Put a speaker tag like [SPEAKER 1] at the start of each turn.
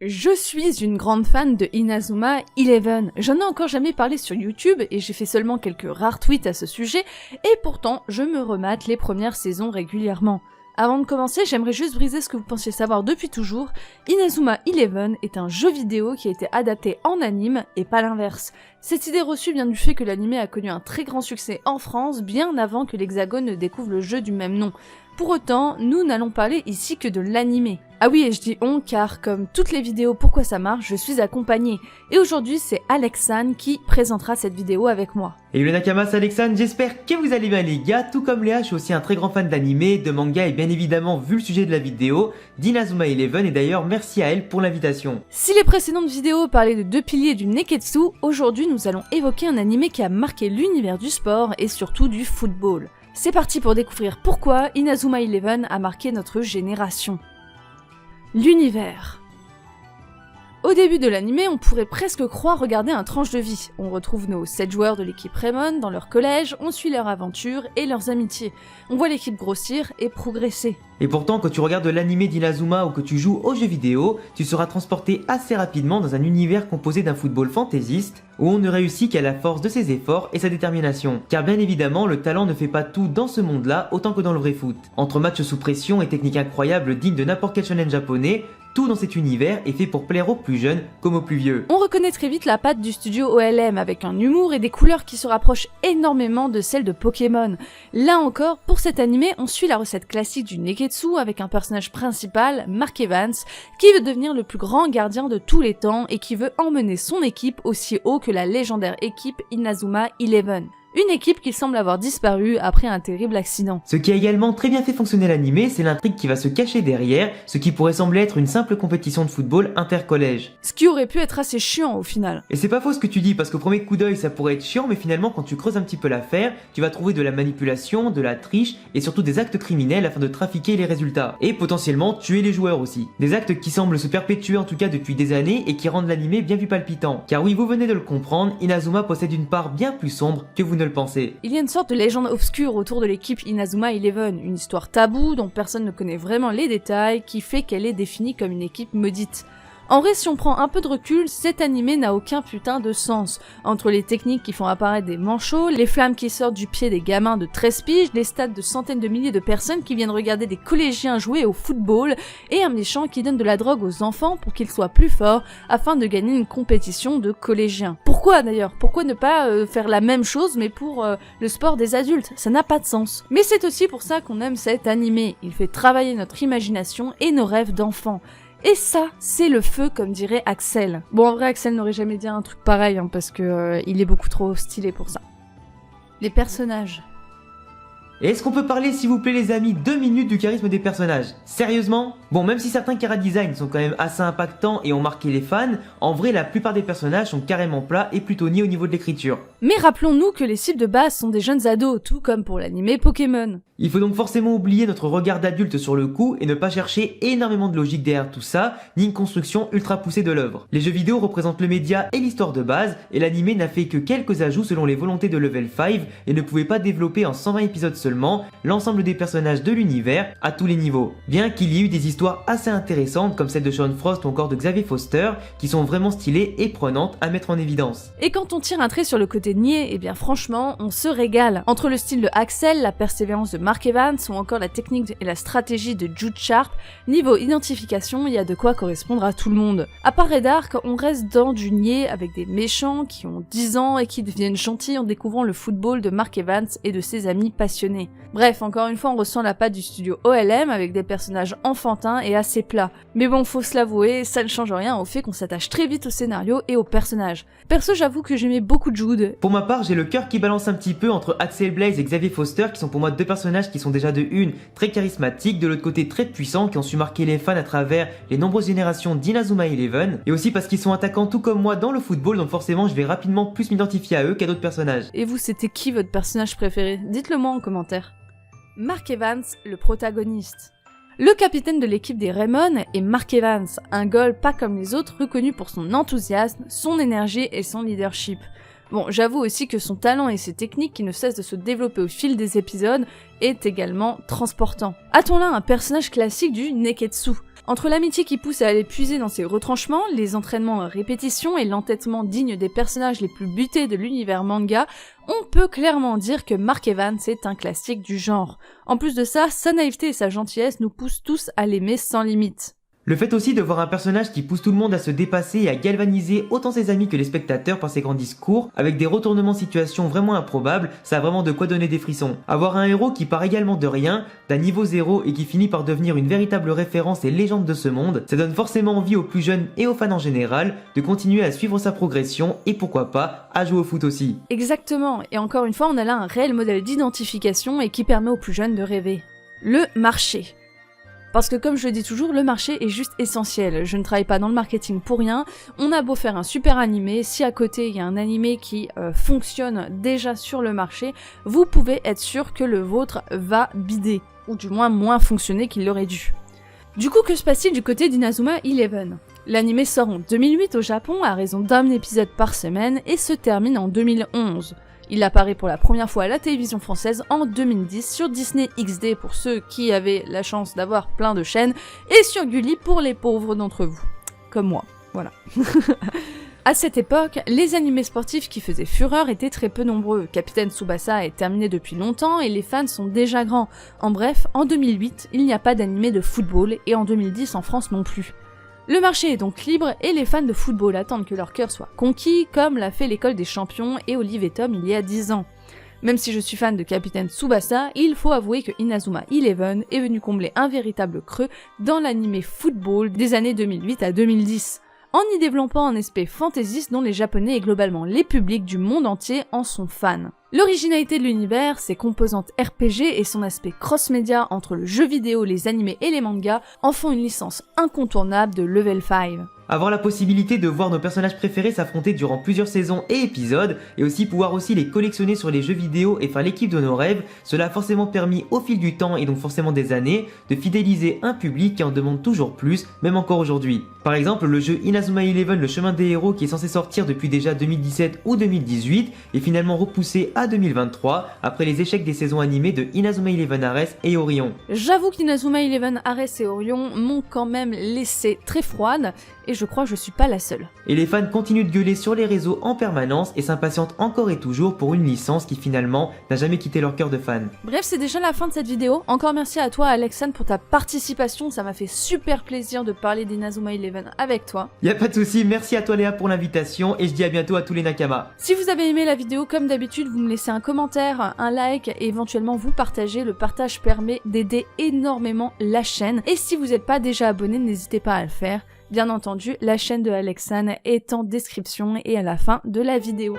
[SPEAKER 1] Je suis une grande fan de Inazuma Eleven. J'en ai encore jamais parlé sur YouTube et j'ai fait seulement quelques rares tweets à ce sujet, et pourtant je me remate les premières saisons régulièrement. Avant de commencer, j'aimerais juste briser ce que vous pensiez savoir depuis toujours. Inazuma Eleven est un jeu vidéo qui a été adapté en anime et pas l'inverse. Cette idée reçue vient du fait que l'anime a connu un très grand succès en France bien avant que l'Hexagone ne découvre le jeu du même nom. Pour autant, nous n'allons parler ici que de l'anime. Ah oui, et je dis on car comme toutes les vidéos Pourquoi ça marche, je suis accompagnée. Et aujourd'hui, c'est Alexane qui présentera cette vidéo avec moi.
[SPEAKER 2] Et le Nakamas, Alexane, j'espère que vous allez bien les gars. Tout comme Léa, je suis aussi un très grand fan d'anime, de manga et bien évidemment, vu le sujet de la vidéo, d'Inazuma Eleven, et d'ailleurs merci à elle pour l'invitation.
[SPEAKER 1] Si les précédentes vidéos parlaient de deux piliers du Neketsu, aujourd'hui nous allons évoquer un anime qui a marqué l'univers du sport et surtout du football. C'est parti pour découvrir pourquoi Inazuma Eleven a marqué notre génération. L'univers. Au début de l'anime, on pourrait presque croire regarder un tranche de vie. On retrouve nos 7 joueurs de l'équipe Raymond dans leur collège, on suit leur aventure et leurs amitiés. On voit l'équipe grossir et progresser.
[SPEAKER 2] Et pourtant, quand tu regardes l'anime d'Inazuma ou que tu joues aux jeux vidéo, tu seras transporté assez rapidement dans un univers composé d'un football fantaisiste, où on ne réussit qu'à la force de ses efforts et sa détermination. Car bien évidemment, le talent ne fait pas tout dans ce monde-là autant que dans le vrai foot. Entre matchs sous pression et techniques incroyables dignes de n'importe quel shonen japonais, tout dans cet univers est fait pour plaire aux plus jeunes comme aux plus vieux.
[SPEAKER 1] On reconnaît très vite la patte du studio OLM avec un humour et des couleurs qui se rapprochent énormément de celles de Pokémon. Là encore, pour cet animé, on suit la recette classique du Neketsu avec un personnage principal, Mark Evans, qui veut devenir le plus grand gardien de tous les temps et qui veut emmener son équipe aussi haut que la légendaire équipe Inazuma Eleven. Une équipe qui semble avoir disparu après un terrible accident.
[SPEAKER 2] Ce qui a également très bien fait fonctionner l'anime, c'est l'intrigue qui va se cacher derrière, ce qui pourrait sembler être une simple compétition de football intercollège.
[SPEAKER 1] Ce qui aurait pu être assez chiant au final.
[SPEAKER 2] Et c'est pas faux ce que tu dis, parce qu'au premier coup d'œil ça pourrait être chiant, mais finalement quand tu creuses un petit peu l'affaire, tu vas trouver de la manipulation, de la triche, et surtout des actes criminels afin de trafiquer les résultats. Et potentiellement tuer les joueurs aussi. Des actes qui semblent se perpétuer en tout cas depuis des années, et qui rendent l'anime bien plus palpitant. Car oui, vous venez de le comprendre, Inazuma possède une part bien plus sombre que vous ne le pensez.
[SPEAKER 1] Il y a une sorte de légende obscure autour de l'équipe Inazuma Eleven, une histoire taboue dont personne ne connaît vraiment les détails, qui fait qu'elle est définie comme une équipe maudite. En vrai, si on prend un peu de recul, cet animé n'a aucun putain de sens. Entre les techniques qui font apparaître des manchots, les flammes qui sortent du pied des gamins de 13 piges, les stades de centaines de milliers de personnes qui viennent regarder des collégiens jouer au football, et un méchant qui donne de la drogue aux enfants pour qu'ils soient plus forts afin de gagner une compétition de collégiens. Pourquoi d'ailleurs? Pourquoi ne pas faire la même chose mais pour le sport des adultes? Ça n'a pas de sens. Mais c'est aussi pour ça qu'on aime cet animé. Il fait travailler notre imagination et nos rêves d'enfants. Et ça, c'est le feu, comme dirait Axel. Bon, en vrai, Axel n'aurait jamais dit un truc pareil, hein, parce que il est beaucoup trop stylé pour ça. Les personnages.
[SPEAKER 2] Et est-ce qu'on peut parler, s'il vous plaît les amis, 2 minutes du charisme des personnages? Sérieusement? Bon, même si certains chara-design sont quand même assez impactants et ont marqué les fans, en vrai la plupart des personnages sont carrément plats et plutôt niais au niveau de l'écriture.
[SPEAKER 1] Mais rappelons-nous que les cibles de base sont des jeunes ados, tout comme pour l'anime Pokémon.
[SPEAKER 2] Il faut donc forcément oublier notre regard d'adulte sur le coup et ne pas chercher énormément de logique derrière tout ça, ni une construction ultra poussée de l'œuvre. Les jeux vidéo représentent le média et l'histoire de base, et l'anime n'a fait que quelques ajouts selon les volontés de Level 5 et ne pouvait pas développer en 120 épisodes seulement l'ensemble des personnages de l'univers à tous les niveaux. Bien qu'il y ait eu des histoires assez intéressantes comme celle de Sean Frost ou encore de Xavier Foster, qui sont vraiment stylées et prenantes à mettre en évidence.
[SPEAKER 1] Et quand on tire un trait sur le côté niais, eh bien franchement, on se régale. Entre le style de Axel, la persévérance de Mark Evans ou encore la technique et la stratégie de Jude Sharp, niveau identification, il y a de quoi correspondre à tout le monde. À part Red Arc, on reste dans du niais avec des méchants qui ont 10 ans et qui deviennent gentils en découvrant le football de Mark Evans et de ses amis passionnés. Bref, encore une fois, on ressent la patte du studio OLM avec des personnages enfantins et assez plats. Mais bon, faut se l'avouer, ça ne change rien au fait qu'on s'attache très vite au scénario et aux personnages. Perso, j'avoue que j'aimais beaucoup Jude.
[SPEAKER 2] Pour ma part, j'ai le cœur qui balance un petit peu entre Axel Blaze et Xavier Foster, qui sont pour moi deux personnages qui sont déjà de une très charismatiques, de l'autre côté très puissants, qui ont su marquer les fans à travers les nombreuses générations d'Inazuma Eleven, et aussi parce qu'ils sont attaquants tout comme moi dans le football, donc forcément je vais rapidement plus m'identifier à eux qu'à d'autres personnages.
[SPEAKER 1] Et vous, c'était qui votre personnage préféré? Dites-le moi en commentaire. Mark Evans, le protagoniste. Le capitaine de l'équipe des Raymond est Mark Evans, un goal pas comme les autres, reconnu pour son enthousiasme, son énergie et son leadership. Bon, j'avoue aussi que son talent et ses techniques qui ne cessent de se développer au fil des épisodes est également transportant. A-t-on là un personnage classique du Neketsu? Entre l'amitié qui pousse à aller puiser dans ses retranchements, les entraînements à répétition et l'entêtement digne des personnages les plus butés de l'univers manga, on peut clairement dire que Mark Evans est un classique du genre. En plus de ça, sa naïveté et sa gentillesse nous poussent tous à l'aimer sans limite.
[SPEAKER 2] Le fait aussi de voir un personnage qui pousse tout le monde à se dépasser et à galvaniser autant ses amis que les spectateurs par ses grands discours, avec des retournements de situation vraiment improbables, ça a vraiment de quoi donner des frissons. Avoir un héros qui part également de rien, d'un niveau zéro et qui finit par devenir une véritable référence et légende de ce monde, ça donne forcément envie aux plus jeunes et aux fans en général de continuer à suivre sa progression et pourquoi pas à jouer au foot aussi.
[SPEAKER 1] Exactement, et encore une fois on a là un réel modèle d'identification et qui permet aux plus jeunes de rêver. Le marché. Parce que comme je le dis toujours, le marché est juste essentiel. Je ne travaille pas dans le marketing pour rien. On a beau faire un super animé, si à côté il y a un animé qui fonctionne déjà sur le marché, vous pouvez être sûr que le vôtre va bider, ou du moins fonctionner qu'il l'aurait dû. Du coup, que se passe-t-il du côté d'Inazuma Eleven ? L'anime sort en 2008 au Japon à raison d'un épisode par semaine et se termine en 2011. Il apparaît pour la première fois à la télévision française en 2010 sur Disney XD pour ceux qui avaient la chance d'avoir plein de chaînes et sur Gulli pour les pauvres d'entre vous. Comme moi, voilà. À cette époque, les animés sportifs qui faisaient fureur étaient très peu nombreux. Capitaine Tsubasa est terminé depuis longtemps et les fans sont déjà grands. En bref, en 2008, il n'y a pas d'animé de football et en 2010 en France non plus. Le marché est donc libre et les fans de football attendent que leur cœur soit conquis, comme l'a fait l'école des champions et Olive et Tom il y a 10 ans. Même si je suis fan de Capitaine Tsubasa, il faut avouer que Inazuma Eleven est venu combler un véritable creux dans l'anime football des années 2008 à 2010, en y développant un aspect fantaisiste dont les Japonais et globalement les publics du monde entier en sont fans. L'originalité de l'univers, ses composantes RPG et son aspect cross-média entre le jeu vidéo, les animés et les mangas en font une licence incontournable de Level 5.
[SPEAKER 2] Avoir la possibilité de voir nos personnages préférés s'affronter durant plusieurs saisons et épisodes, et aussi pouvoir aussi les collectionner sur les jeux vidéo et faire l'équipe de nos rêves, cela a forcément permis au fil du temps et donc forcément des années, de fidéliser un public qui en demande toujours plus, même encore aujourd'hui. Par exemple, le jeu Inazuma Eleven, le chemin des héros qui est censé sortir depuis déjà 2017 ou 2018, est finalement repoussé à 2023, après les échecs des saisons animées de Inazuma Eleven Ares et Orion.
[SPEAKER 1] J'avoue qu'Inazuma Eleven Ares et Orion m'ont quand même laissé très froide, et je crois que je suis pas la seule.
[SPEAKER 2] Et les fans continuent de gueuler sur les réseaux en permanence et s'impatientent encore et toujours pour une licence qui finalement n'a jamais quitté leur cœur de fan.
[SPEAKER 1] Bref, c'est déjà la fin de cette vidéo. Encore merci à toi Alexandre pour ta participation, ça m'a fait super plaisir de parler d'Inazuma Eleven avec toi.
[SPEAKER 2] Y a pas de souci, merci à toi Léa pour l'invitation et je dis à bientôt à tous les Nakamas.
[SPEAKER 1] Si vous avez aimé la vidéo, comme d'habitude, vous me laissez un commentaire, un like et éventuellement vous partagez. Le partage permet d'aider énormément la chaîne. Et si vous n'êtes pas déjà abonné, n'hésitez pas à le faire. Bien entendu, la chaîne de Alexandre est en description et à la fin de la vidéo.